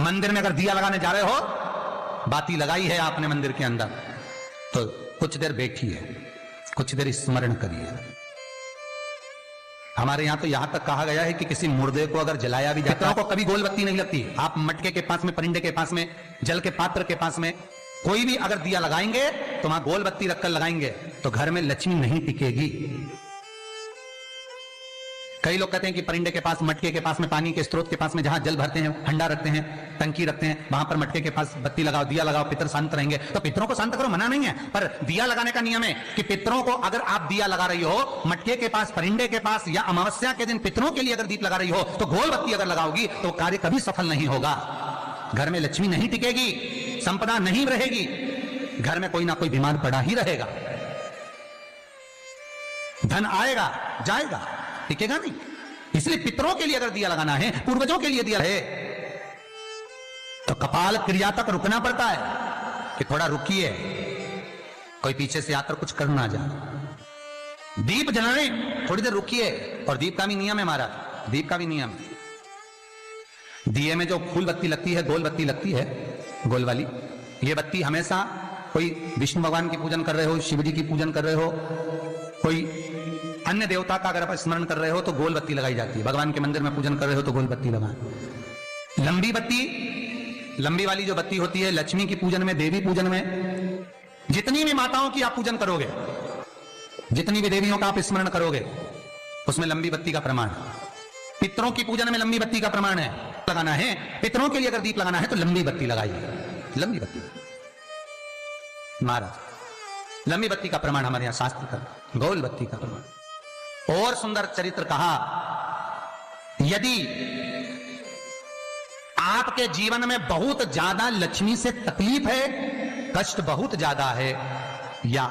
मंदिर में अगर दिया लगाने जा रहे हो, बाती लगाई है आपने मंदिर के अंदर, तो कुछ देर बैठिए, कुछ देर स्मरण करिए। हमारे यहां तो यहां तक कहा गया है कि किसी मुर्दे को अगर जलाया भी जाता है, को कभी गोल बत्ती नहीं लगती। आप मटके के पास में, परिंदे के पास में, जल के पात्र के पास में कोई भी अगर दिया लगाएंगे तो वहां गोल बत्ती रखकर लगाएंगे तो घर में लक्ष्मी नहीं टिकेगी। कई लोग कहते हैं कि परिंदे के पास, मटके के पास में, पानी के स्रोत के पास में जहां जल भरते हैं, हंडा रखते हैं, टंकी रखते हैं, वहां पर मटके के पास बत्ती लगाओ, दिया लगाओ, पितर शांत रहेंगे। तो पितरों को शांत करो, मना नहीं है, पर दिया लगाने का नियम है कि पितरों को अगर आप दिया लगा रही हो मटके के पास, परिंदे के पास, या अमावस्या के दिन पितरों के लिए अगर दीप लगा रही हो, तो गोल बत्ती अगर लगाओगी तो कार्य कभी सफल नहीं होगा। घर में लक्ष्मी नहीं टिकेगी, संपदा नहीं रहेगी, घर में कोई ना कोई बीमार पड़ा ही रहेगा, धन आएगा जाएगा, टिकेगा नहीं। इसलिए पितरों के लिए अगर दिया लगाना है, पूर्वजों के लिए दिया है, तो कपाल क्रिया तक रुकना पड़ता है कि थोड़ा रुकिए, कोई पीछे से आकर कुछ कर ना जाए। दीप जलाने थोड़ी देर रुकिए। और दीप का भी नियम है महाराज, दीप का भी नियम है। दिए में जो फूल बत्ती लगती है, गोल बत्ती लगती है, गोल वाली, ये बत्ती हमेशा कोई विष्णु भगवान की पूजन कर रहे हो, शिव जी की पूजन कर रहे हो, कोई अन्य देवता का अगर आप स्मरण कर रहे हो तो गोल बत्ती लगाई जाती है। भगवान के मंदिर में पूजन कर रहे हो तो गोल बत्ती लगाएं। लंबी बत्ती, लंबी वाली जो बत्ती होती है, लक्ष्मी की पूजन में, देवी पूजन में, जितनी भी माताओं की आप पूजन करोगे, जितनी भी देवियों का आप स्मरण करोगे, उसमें लंबी बत्ती का प्रमाण है। पितरों की पूजन में लंबी बत्ती का प्रमाण है। लगाना है पितरों के लिए अगर दीप लगाना है तो लंबी बत्ती लगाइए, लंबी बत्ती। महाराज लंबी बत्ती का प्रमाण हमारे यहां शास्त्र का, गोल बत्ती का प्रमाण। और सुंदर चरित्र कहा, यदि आपके जीवन में बहुत ज्यादा लक्ष्मी से तकलीफ है, कष्ट बहुत ज्यादा है, या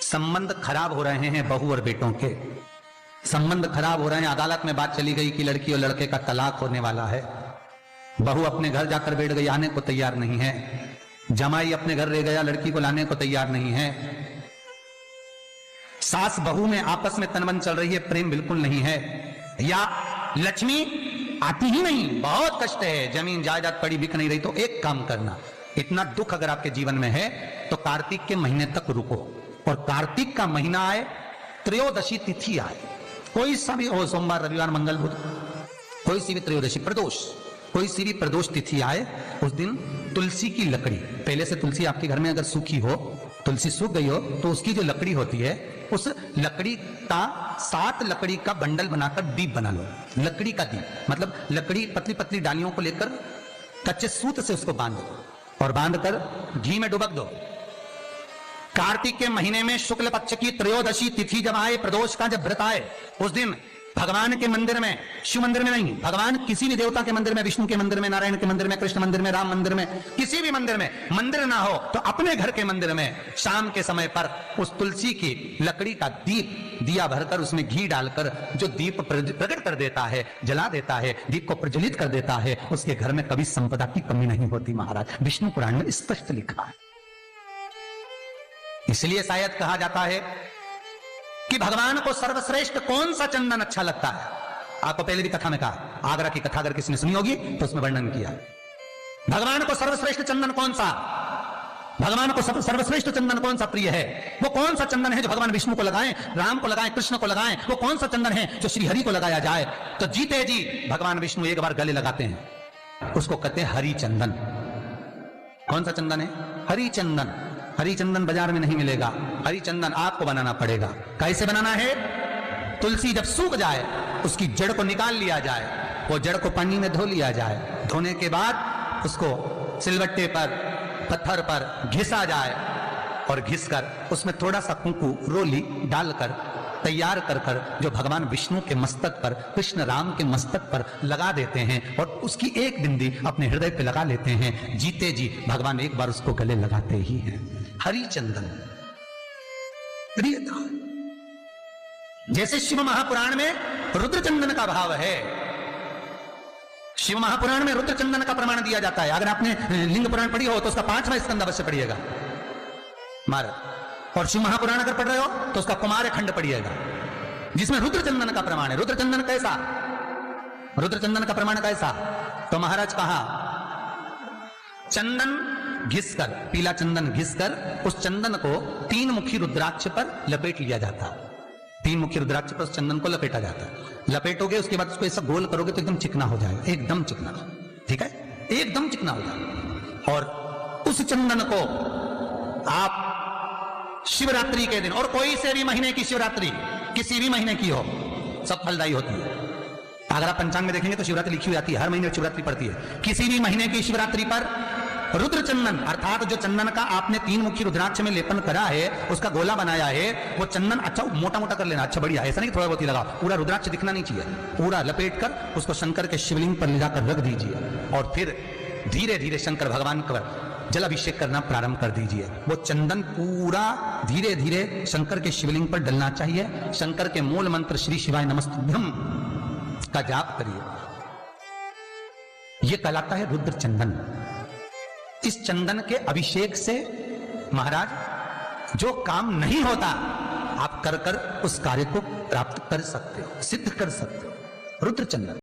संबंध खराब हो रहे हैं बहू और बेटों के, संबंध खराब हो रहे हैं, अदालत में बात चली गई कि लड़की और लड़के का तलाक होने वाला है, बहू अपने घर जाकर बैठ गई, आने को तैयार नहीं है, जमाई अपने घर रह गया, लड़की को लाने को तैयार नहीं है, सास बहू में आपस में तनमन चल रही है, प्रेम बिल्कुल नहीं है, या लक्ष्मी आती ही नहीं, बहुत कष्ट है, जमीन जायदाद पड़ी बिक नहीं रही, तो एक काम करना, इतना दुख अगर आपके जीवन में है तो कार्तिक के महीने तक रुको, और कार्तिक का महीना आए, त्रयोदशी तिथि आए, कोई सा भी हो, सोमवार, रविवार, मंगल, बुध, कोई सी भी त्रयोदशी, प्रदोष, कोई सी भी प्रदोष तिथि आए, उस दिन तुलसी की लकड़ी, पहले से तुलसी आपके घर में अगर सूखी हो, तुलसी सूख गई हो, तो उसकी जो लकड़ी होती है, उस लकड़ी का 7 लकड़ी का बंडल बनाकर दीप बना लो। लकड़ी का दीप मतलब लकड़ी, पतली पतली डालियों को लेकर कच्चे सूत से उसको बांध दो, और बांधकर घी में डुबक दो। कार्तिक के महीने में शुक्ल पक्ष की त्रयोदशी तिथि जब आए, प्रदोष का जब व्रत आए, उस दिन भगवान के मंदिर में, शिव मंदिर में नहीं, भगवान किसी भी देवता के मंदिर में, विष्णु के मंदिर में, नारायण के मंदिर में, कृष्ण मंदिर में, राम मंदिर में, किसी भी मंदिर में, मंदिर ना हो तो अपने घर के मंदिर में शाम के समय पर उस तुलसी की लकड़ी का दीप, दिया भरकर उसमें घी डालकर जो दीप प्रकट कर देता है, जला देता है, दीप को प्रज्वलित कर देता है, उसके घर में कभी संपदा की कमी नहीं होती महाराज। विष्णु पुराण में स्पष्ट लिखा है। इसलिए शायद कहा जाता है कि भगवान को सर्वश्रेष्ठ कौन सा चंदन अच्छा लगता है। आपको पहले भी कथा में कहा, आगरा की कथा अगर किसी ने सुनी होगी तो उसमें वर्णन किया, भगवान को सर्वश्रेष्ठ चंदन कौन सा, भगवान को सर्वश्रेष्ठ चंदन कौन सा प्रिय है, वो कौन सा चंदन है जो भगवान विष्णु को लगाएं, राम को लगाएं, कृष्ण को लगाएं, वो कौन सा चंदन है जो श्री हरि को लगाया जाए। तो जीते जी भगवान विष्णु एक बार गले लगाते हैं, उसको कहते हैं हरि चंदन। कौन सा चंदन है? हरि चंदन। हरी चंदन बाजार में नहीं मिलेगा, हरी चंदन आपको बनाना पड़ेगा। कैसे बनाना है? तुलसी जब सूख जाए उसकी जड़ को निकाल लिया जाए, वो जड़ को पानी में धो लिया जाए, धोने के बाद उसको सिलबट्टे पर, पत्थर पर घिसा जाए, और घिसकर उसमें थोड़ा सा कुंकू, रोली डालकर तैयार कर कर जो भगवान विष्णु के मस्तक पर, कृष्ण राम के मस्तक पर लगा देते हैं, और उसकी एक बिंदी अपने हृदय पे लगा लेते हैं। जीते जी भगवान एक बार उसको गले लगाते ही हैं। हरि चंदन प्रियता। जैसे शिव महापुराण में रुद्र चंदन का भाव है, शिव महापुराण में रुद्र चंदन का प्रमाण दिया जाता है। अगर आपने लिंग पुराण पढ़ी हो तो उसका 5वां स्कंद अवश्य पढ़िएगा महाराज, और शिव महापुराण अगर पढ़ रहे हो तो उसका कुमार खंड पढ़िएगा, जिसमें रुद्र चंदन का प्रमाण है। रुद्र चंदन कैसा? रुद्र चंदन का प्रमाण कैसा? तो महाराज कहा चंदन घिसकर, पीला चंदन घिसकर उस चंदन को 3 मुखी रुद्राक्ष पर लपेट लिया जाता। 3 मुखी रुद्राक्ष पर उस चंदन को लपेटा जाता। लपेटोगे उसके बाद उसको ऐसा गोल करोगे तो एकदम चिकना हो जाएगा, एकदम चिकना, ठीक है, एकदम चिकना हो जाएगा। और उस चंदन को आप शिवरात्रि के दिन, और कोई से भी महीने की शिवरात्रि, किसी भी महीने की हो, सब फलदायी होती है। अगर आप पंचांग में देखेंगे तो शिवरात्रि लिखी हुई आती है, हर महीने शिवरात्रि पड़ती है। किसी भी महीने की शिवरात्रि पर रुद्र चंदन अर्थात जो चंदन का आपने 3 मुखी रुद्राक्ष में लेपन करा है, उसका गोला बनाया है, वो चंदन अच्छा मोटा मोटा कर लेना, अच्छा बढ़िया, ऐसा नहीं थोड़ा बहुत ही लगा, पूरा रुद्राक्ष दिखना नहीं चाहिए, पूरा लपेट कर उसको शंकर के शिवलिंग पर ले जाकर रख दीजिए और फिर धीरे धीरे शंकर भगवान का जल अभिषेक करना प्रारंभ कर दीजिए। वो चंदन पूरा धीरे धीरे शंकर के शिवलिंग पर डलना चाहिए। शंकर के मूल मंत्र श्री शिवाय नमस्तुभ्यं का जाप करिए, यह कहलाता है रुद्र चंदन। इस चंदन के अभिषेक से महाराज जो काम नहीं होता आप कर कर उस कार्य को प्राप्त कर सकते हो, सिद्ध कर सकते हो। रुद्र चंदन।